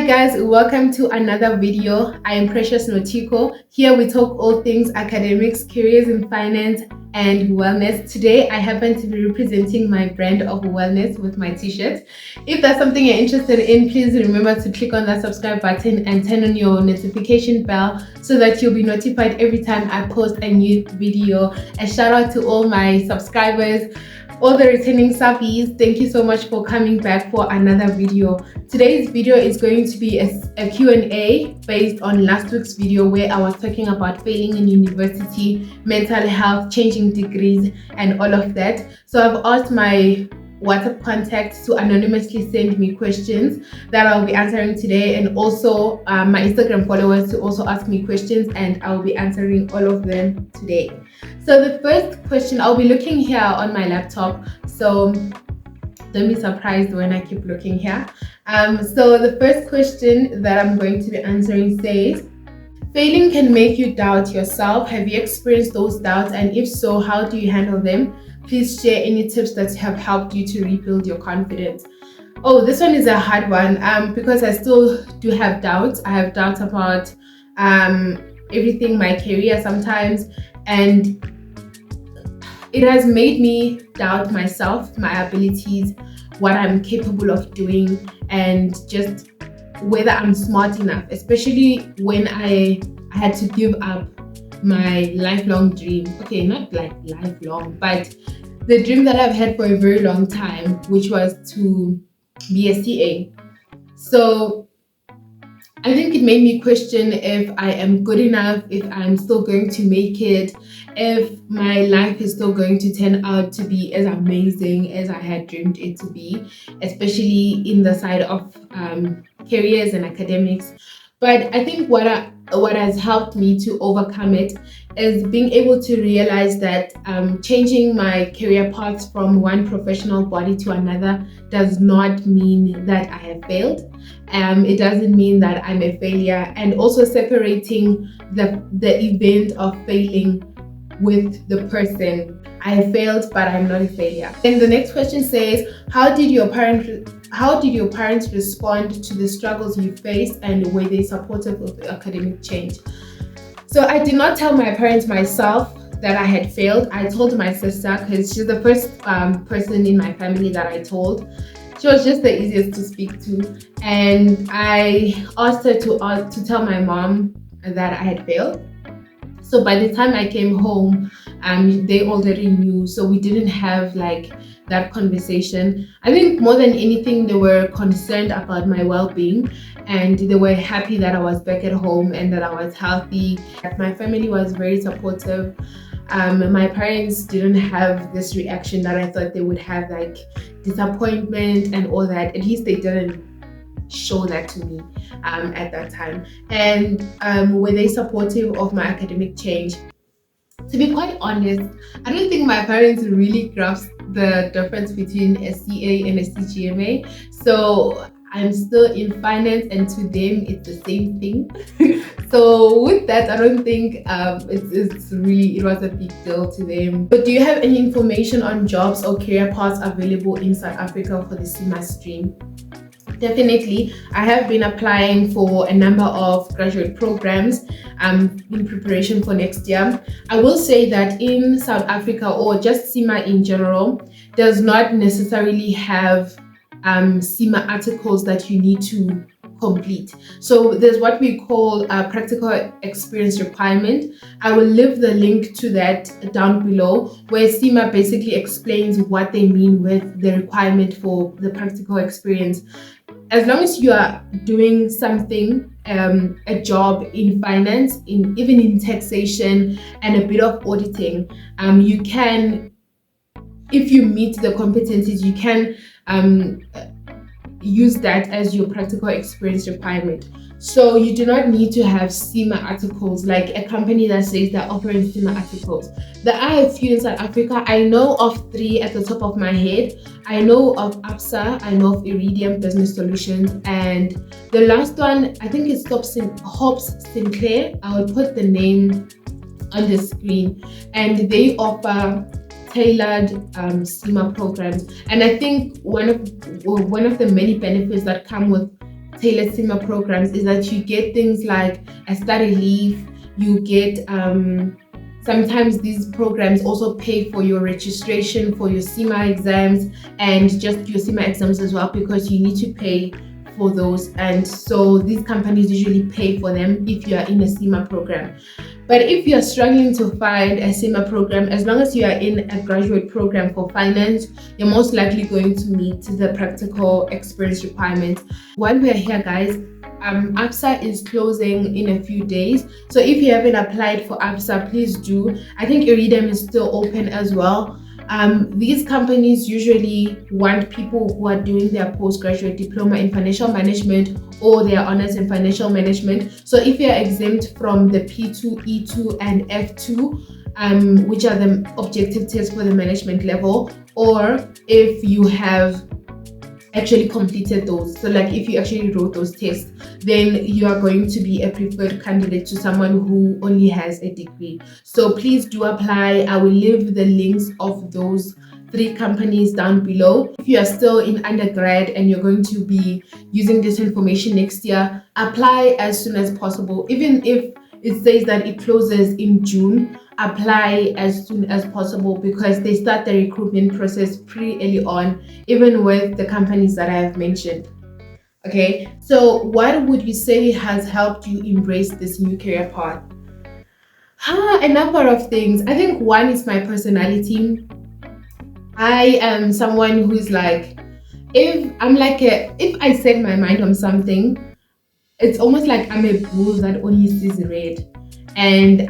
guys, welcome to another video. I am Precious Notiko. Here we talk all things academics, careers in finance and wellness. Today I happen to be representing my brand of wellness with my t-shirt. If that's something you're interested in, please remember to click on that subscribe button and turn on your notification bell so that you'll be notified every time I post a new video. A shout out to all my subscribers, all the returning subbies. Thank you so much for coming back for another video. Today's video is going to be a Q&A based on last week's video where I was talking about failing in university, mental health, changing degrees and all of that. So I've asked my WhatsApp contacts to anonymously send me questions that I'll be answering today, and also my Instagram followers to also ask me questions, and I'll be answering all of them today. So the first question, I'll be looking here on my laptop, so don't be surprised when I keep looking here. So the first question that I'm going to be answering says, failing can make you doubt yourself. Have you experienced those doubts, and if so, how do you handle them? Please share any tips that have helped you to rebuild your confidence. Oh, this one is a hard one because I still do have doubts. I have doubts about everything, my career sometimes, and it has made me doubt myself, my abilities, what I'm capable of doing, and just whether I'm smart enough, especially when I had to give up my lifelong dream. Okay, not like lifelong, but the dream that I've had for a very long time, which was to be a CA. So I think it made me question if I am good enough, if I'm still going to make it, if my life is still going to turn out to be as amazing as I had dreamed it to be, especially in the side of careers and academics. But I think what has helped me to overcome it is being able to realize that changing my career path from one professional body to another does not mean that I have failed. It doesn't mean that I'm a failure, and also separating the event of failing with the person. I have failed, but I'm not a failure. And the next question says, how did your parents respond to the struggles you faced, and were they supportive of academic change? So I did not tell my parents myself that I had failed. I told my sister because she's the first person in my family that I told. She was just the easiest to speak to, and I asked her to tell my mom that I had failed. So by the time I came home, they already knew, so we didn't have like that conversation. I think more than anything, they were concerned about my well-being, and they were happy that I was back at home and that I was healthy. My family was very supportive. My parents didn't have this reaction that I thought they would have, like disappointment and all that. At least they didn't show that to me at that time. And were they supportive of my academic change? To be quite honest, I don't think my parents really grasped the difference between a CA and a CGMA. So I'm still in finance, and to them it's the same thing. So with that, I don't think it was a big deal to them. But do you have any information on jobs or career paths available in South Africa for the CIMA stream? Definitely. I have been applying for a number of graduate programs in preparation for next year. I will say that in South Africa, or just CIMA in general, does not necessarily have CIMA articles that you need to complete. So there's what we call a practical experience requirement. I will leave the link to that down below, where CIMA basically explains what they mean with the requirement for the practical experience. As long as you are doing something, a job in finance, even in taxation and a bit of auditing, you can, if you meet the competencies, you can use that as your practical experience requirement. So you do not need to have CIMA articles, like a company that says they're offering CIMA articles. There are a few in South Africa. I know of 3 at the top of my head. I know of ABSA, I know of Iridium Business Solutions, and the last one, I think it's Hobbs Sinclair. I will put the name on the screen, and they offer tailored CIMA programs. And I think one of the many benefits that come with tailored CIMA programs is that you get things like a study leave, you get sometimes these programs also pay for your registration for your CIMA exams and just your CIMA exams as well, because you need to pay for those. And so these companies usually pay for them if you are in a CIMA program. But if you're struggling to find a CIMA program, as long as you are in a graduate program for finance, you're most likely going to meet the practical experience requirements. While we are here, guys, ABSA is closing in a few days. So if you haven't applied for ABSA, please do. I think Iridem is still open as well. These companies usually want people who are doing their postgraduate diploma in financial management or their honors in financial management. So if you're exempt from the P2, E2, and F2, which are the objective tests for the management level, or if you have actually completed those, so like if you actually wrote those tests, then you are going to be a preferred candidate to someone who only has a degree. So please do apply. I will leave the links of those 3 companies down below. If you are still in undergrad and you're going to be using this information next year, apply as soon as possible. Even if it says that it closes in June, apply as soon as possible, because they start the recruitment process pretty early on, even with the companies that I have mentioned. Okay, so what would you say has helped you embrace this new career path? A number of things. I think one is my personality. I am someone who's like, if I set my mind on something, it's almost like I'm a bull that only sees red. And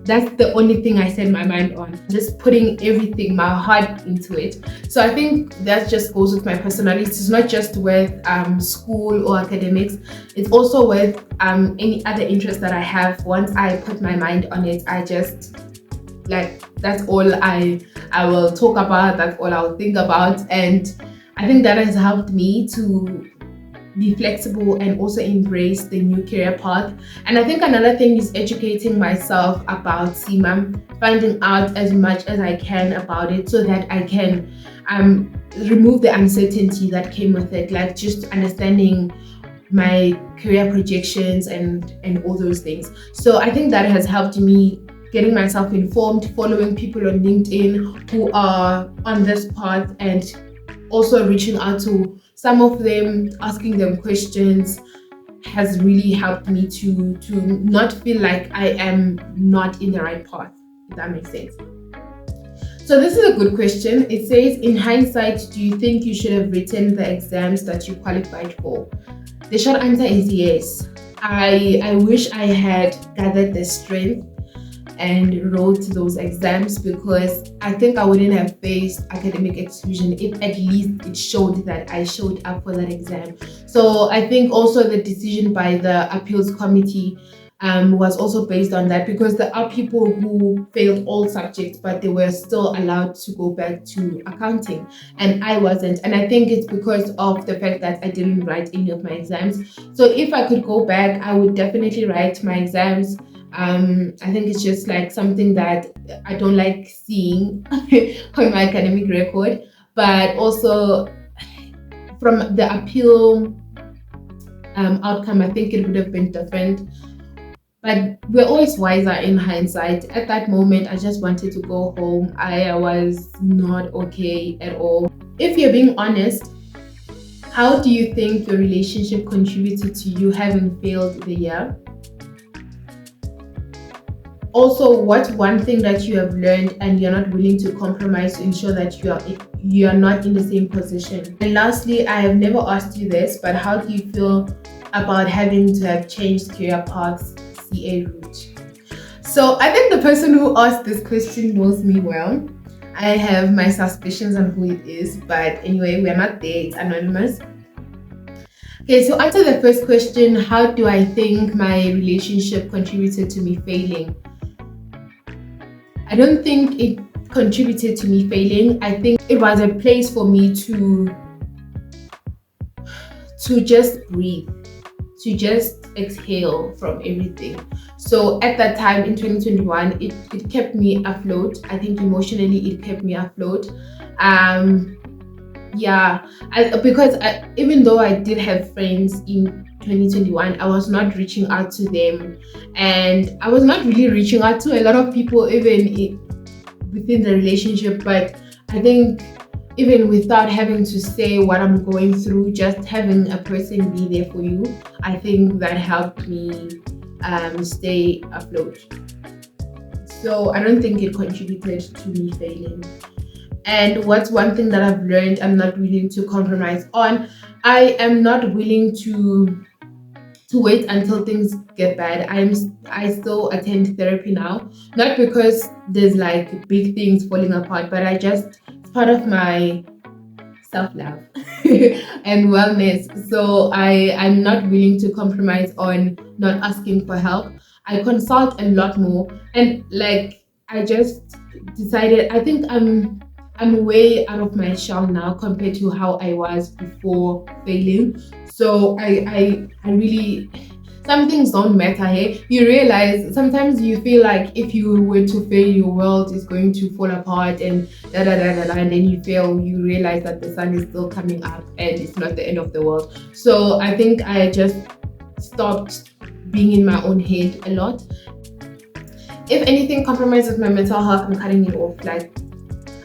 that's the only thing I set my mind on, just putting everything, my heart into it. So I think that just goes with my personality. It's not just with school or academics, it's also with any other interest that I have. Once I put my mind on it, I just that's all I will talk about, that's all I'll think about. And I think that has helped me to be flexible and also embrace the new career path. And I think another thing is educating myself about CIMA, finding out as much as I can about it so that I can remove the uncertainty that came with it, like just understanding my career projections and all those things. So I think that has helped me getting myself informed, following people on LinkedIn who are on this path, and also reaching out to some of them, asking them questions, has really helped me to not feel like I am not in the right path, if that makes sense. So this is a good question. It says, in hindsight, do you think you should have written the exams that you qualified for? The short answer is yes. I wish I had gathered the strength and wrote those exams, because I think I wouldn't have faced academic exclusion if at least it showed that I showed up for that exam. So I think also the decision by the appeals committee was also based on that, because there are people who failed all subjects but they were still allowed to go back to accounting, and I wasn't. And I think it's because of the fact that I didn't write any of my exams. So if I could go back, I would definitely write my exams. I think it's just like something that I don't like seeing on my academic record, but also from the appeal outcome, I think it would have been different. But we're always wiser in hindsight. At that moment, I just wanted to go home. I was not okay at all. If you're being honest, how do you think your relationship contributed to you having failed the year? Also, what's one thing that you have learned and you're not willing to compromise to ensure that you are not in the same position? And lastly, I have never asked you this, but how do you feel about having to have changed career paths, CA route? So I think the person who asked this question knows me well. I have my suspicions on who it is, but anyway, we're not there, it's anonymous. Okay, so answer the first question, how do I think my relationship contributed to me failing? I don't think it contributed to me failing. I think it was a place for me to just breathe, to just exhale from everything. So at that time in 2021, it kept me afloat. I think emotionally it kept me afloat. Yeah, because even though I did have friends in 2021, I was not reaching out to them, and I was not really reaching out to a lot of people, even within the relationship. But I think even without having to say what I'm going through, just having a person be there for you, I think that helped me stay afloat. So I don't think it contributed to me failing. And what's one thing that I've learned I'm not willing to compromise on? I am not willing to wait until things get bad. I still attend therapy now, not because there's like big things falling apart, but I just it's part of my self-love and wellness. So I'm not willing to compromise on not asking for help. I consult a lot more, and like I just decided I think I'm way out of my shell now compared to how I was before failing. So I really, some things don't matter. Hey, you realize sometimes you feel like if you were to fail, your world is going to fall apart and da da da da da, and then you fail, you realize that the sun is still coming up and it's not the end of the world. So I think I just stopped being in my own head a lot. If anything compromises my mental health, I'm cutting it off. Like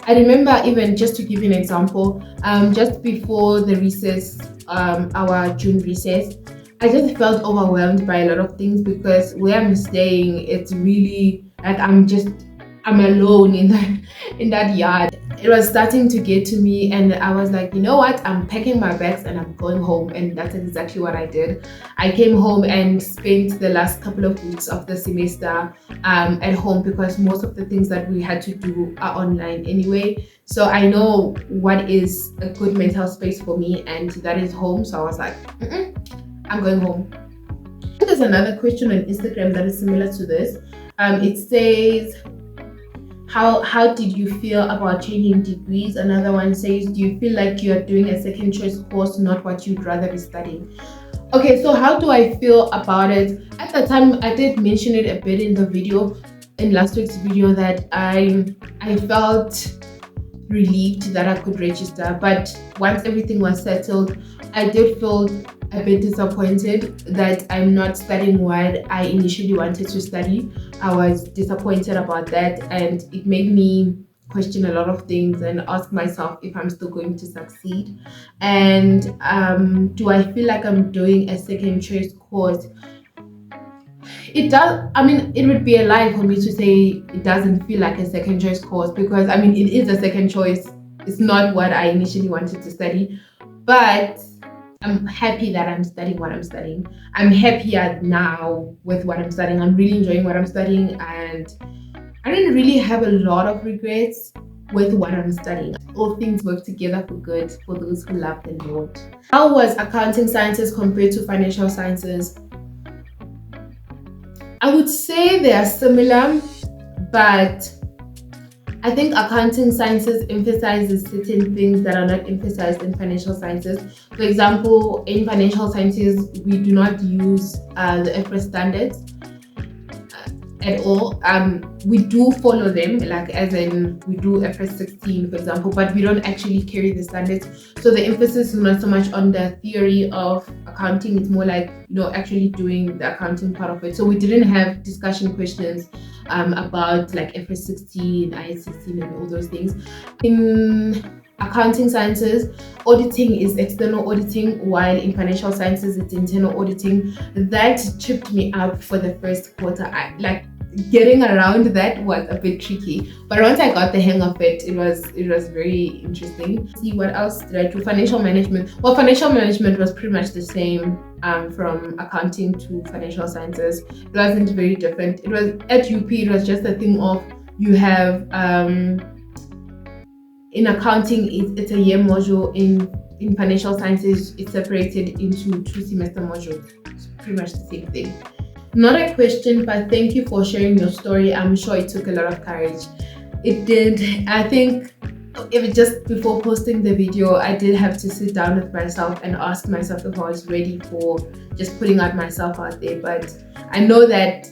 I remember, even just to give you an example, just before the recess, our June recess, I just felt overwhelmed by a lot of things because where I'm staying, it's really like I'm alone in that yard. It was starting to get to me, and I was like, you know what? I'm packing my bags and I'm going home, and that's exactly what I did. I came home and spent the last couple of weeks of the semester at home because most of the things that we had to do are online anyway. So I know what is a good mental space for me, and that is home. So I was like, I'm going home. There's another question on Instagram that is similar to this. It says, how did you feel about changing degrees? Another one says, do you feel like you're doing a second choice course, not what you'd rather be studying? Okay, so how do I feel about it? At the time, I did mention it a bit in the video, in last week's video, that I felt relieved that I could register, but once everything was settled, I did feel a bit disappointed that I'm not studying what I initially wanted to study. I was disappointed about that, and it made me question a lot of things and ask myself if I'm still going to succeed. And do I feel like I'm doing a second choice course? It does. I mean, it would be a lie for me to say it doesn't feel like a second choice course, because I mean, it is a second choice. It's not what I initially wanted to study, but I'm happy that I'm studying what I'm studying. I'm happier now with what I'm studying. I'm really enjoying what I'm studying, and I didn't really have a lot of regrets with what I'm studying. All things work together for good for those who love the Lord. How was accounting sciences compared to financial sciences? I would say they are similar, but I think accounting sciences emphasizes certain things that are not emphasized in financial sciences. For example, in financial sciences, we do not use the IFRS standards at all. We do follow them, like as in we do IFRS 16, for example, but we don't actually carry the standards. So the emphasis is not so much on the theory of accounting, it's more like, actually doing the accounting part of it. So we didn't have discussion questions about like IFRS 16, IS 16, and all those things. In accounting sciences, auditing is external auditing, while in financial sciences it's internal auditing. That tripped me up for the first quarter. Getting around that was a bit tricky, but once I got the hang of it, it was very interesting. See, what else did I do? Financial management. Well, financial management was pretty much the same from accounting to financial sciences. It wasn't very different. It was at UP, it was just a thing of, you have in accounting it's a year module. In financial sciences it's separated into 2 semester modules. It's pretty much the same thing. Not a question, but thank you for sharing your story. I'm sure it took a lot of courage. It did. I think even just before posting the video, I did have to sit down with myself and ask myself if I was ready for just putting out myself out there. But I know that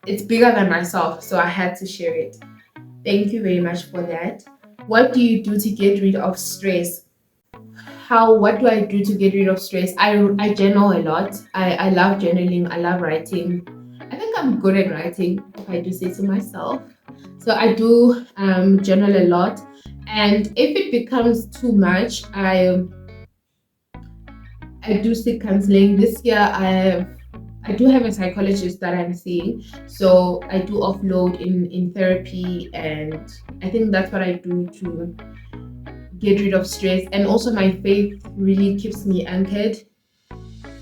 it's bigger than myself, so I had to share it. Thank you very much for that. What do you do to get rid of stress? What do I do to get rid of stress? I journal a lot. I love journaling. I love writing. I think I'm good at writing, if I do say so myself. So I do journal a lot. And if it becomes too much, I do seek counseling. This year I do have a psychologist that I'm seeing. So I do offload in therapy, and I think that's what I do to get rid of stress. And also my faith really keeps me anchored.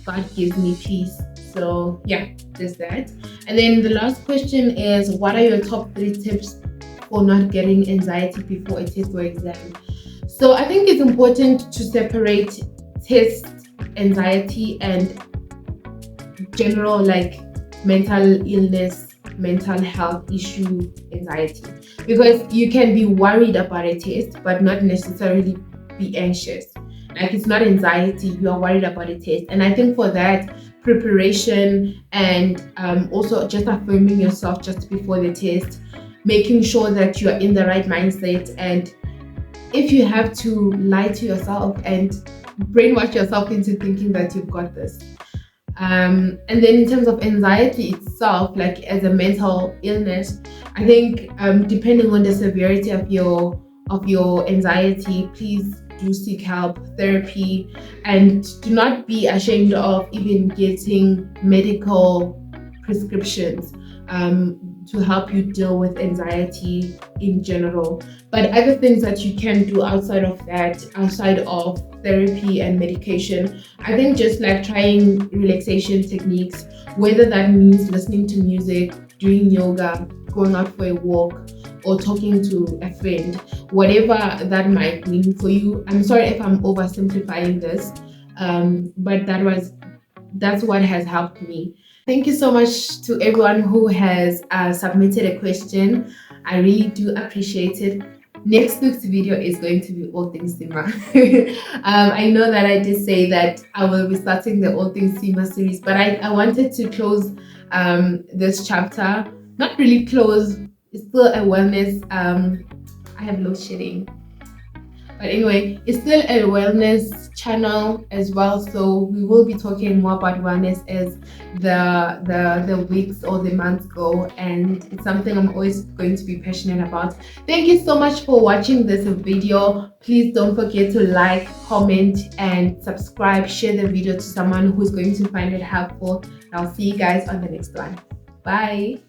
God gives me peace. So yeah, there's that. And then the last question is, what are your top 3 tips for not getting anxiety before a test or exam? So I think it's important to separate test anxiety and general like mental illness, mental health issue anxiety, because you can be worried about a test but not necessarily be anxious. Like, it's not anxiety, you are worried about a test. And I think for that, preparation and also just affirming yourself just before the test, making sure that you are in the right mindset, and if you have to lie to yourself and brainwash yourself into thinking that you've got this. And then in terms of anxiety itself, like as a mental illness, I think depending on the severity of your anxiety, please do seek help, therapy, and do not be ashamed of even getting medical prescriptions to help you deal with anxiety in general. But other things that you can do outside of that, outside of therapy and medication, I think just like trying relaxation techniques, whether that means listening to music, doing yoga, going out for a walk, or talking to a friend, whatever that might mean for you. I'm sorry if I'm oversimplifying this, but that's what has helped me. Thank you so much to everyone who has submitted a question. I really do appreciate it. Next week's video is going to be all things CIMA. I know that I did say that I will be starting the all things CIMA series, but I wanted to close this chapter. Not really close, it's still a wellness. I have load shedding. But anyway, it's still a wellness channel as well, so we will be talking more about wellness as the weeks or the months go, and it's something I'm always going to be passionate about. Thank you so much for watching this video. Please don't forget to like, comment, and subscribe. Share the video to someone who's going to find it helpful. I'll see you guys on the next one. Bye.